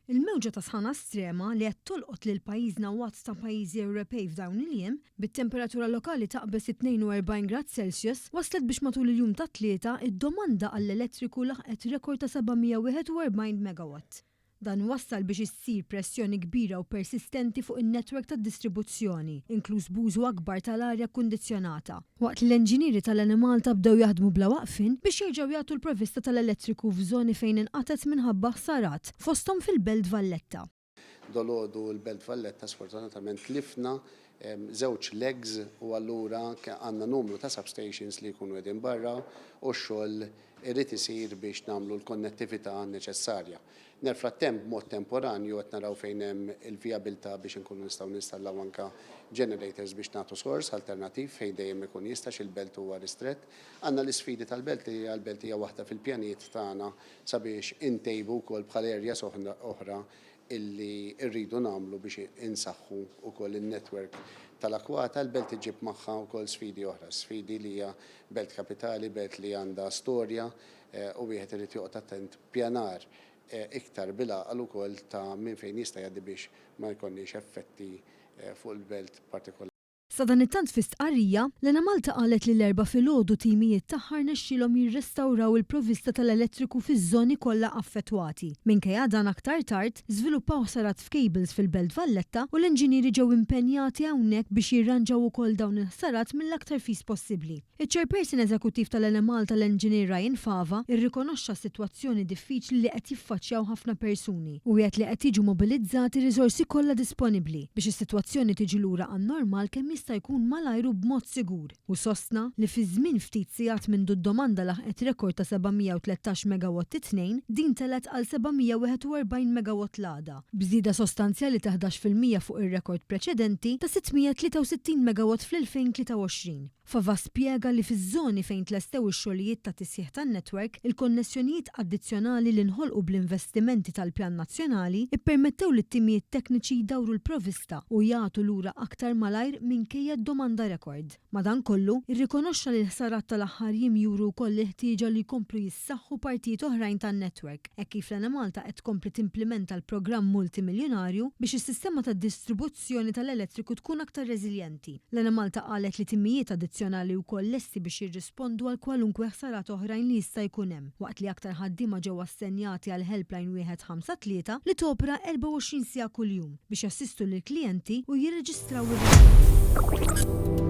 Il-mewġa ta' sħana estrema li qed tolqot lil pajjiżna waqt ta' pajjiżi Ewropej f'dawn il-jiem, bit-temperatura lokali taqbes 42 grad Celsius, waslet biex matul il-jum ta' tlieta id-domanda għall-elettriku laħqet rekord ta' 741 megawatt. Dan wassal biex issir pressjoni kbira u persistenti fuq in-netwerk tad-distribuzzjoni, inkluż bużu akbar tal-arja kundizzjonata. Waqt li l-enġinieri tal-Enemalta bdew jaħdmu bla waqfin biex jerġgħu jagħtu l-provvista tal-elettriku f'żoni fejn inqatet minħabba ħsarat fosthom fil-Belt Valletta. Dolodu l-Belt Valletta sfortunatament tlifna żewġ legs u allura għandna numru ta' substations li jkunu qegħdin barra u x-xogħol irid isir biex nagħmlu l-konnettività neċessarja. Nel-frattemp b'mod temporanju qed naraw fejn hemm il-vijabilità biex inkunu nistgħu ninstallaw anke generators biex nagħtu sors alternattiv fejn dejjem ikun jistax il-belt huwa ristrett. Għandna l-isfidi tal-belt li għall-belt hija waħda fil-pjanijiet tagħna sabiex intejbu wkoll bħal areas oħra illi rridu nagħmlu biex insaħħu wkoll in-netwerk tal-akwata. L-belt iġib magħha wkoll sfidi oħra, sfidi li hija belt kapitali, belt li għandha storja u wieħed irid joqgħod attent pjanar iktar bilgħaqal ukoll ta' minn fejn jista' jgħaddi biex ma jkollniex effetti fuq il-belt partikolari. Sa dan it-tant fi stqarrija, l-Enemalta qalet li l-erba' filgħodu timijiet tagħha rnexxielhom jirrestawraw il-provvista tal-elettriku fiż-żoni kollha affettwati. Minkejja dan aktar tard, żviluppaw ħsarat f'cables fil-Belt Valletta u l-inġinieri ġew impenjati hawnhekk biex jirranġaw ukoll dawn il-ħsarat mill-aktar fis possibbli. Iċ-Chairperson Eżekuttiv tal-Enemalta l-Enġinier Ryan Fava irrikonoxxa s-sitwazzjoni diffiċli li qed jiffaċċjaw ħafna persuni u qed li qed jiġu mobilizzati riżorsi kollha disponibbli biex is-sitwazzjoni tiġi lura għan-normal kemm jista' jkun malajru b'mod sigur u sostna li fi żmien ftit sigħat minn d-domanda laħqet rekord ta' 713 megawatt it-tnejn din telet għal 741 megawatt l-għada, bżieda sostanzjali ta' 11% fuq ir-rekord preċedenti ta' 663 megawatt fl-2023. Fava spjega li fiż-żoni fejn tlestew ix-xogħlijiet ta' tisjieħ tan-netwerk, il-konnessjonijiet addizzjonali li nħolqu bl-investimenti tal-Pjan Nazzjonali ippermettew lit-timijiet tekniċi jdawru l-provvista u jagħtu lura aktar malajr minkejja d-domanda rekord. Madankollu, irrikonoxxa li l-ħsarat tal-aħħar jiem juru wkoll l-ħtieġa li jkomplu jissaħħu partijiet oħrajn tan-netwerk, hekk kif l-Enemalta qed tkompli timplementa l-programm multimiljonarju biex is-sistema tad-distribuzzjoni tal-elettriku tkun aktar reżiljenti. L-Enemalta qalet li timijiet addizzjonali wkoll lesti biex jirrispondu għal kwalunkwe ħsarat oħrajn li jista' jkun hemm, waqt li aktar ħaddiema ġew assenjati għal helpline 153 li topra 24 siegħa kuljum biex jassistu lill-klijenti u jirreġistraw ir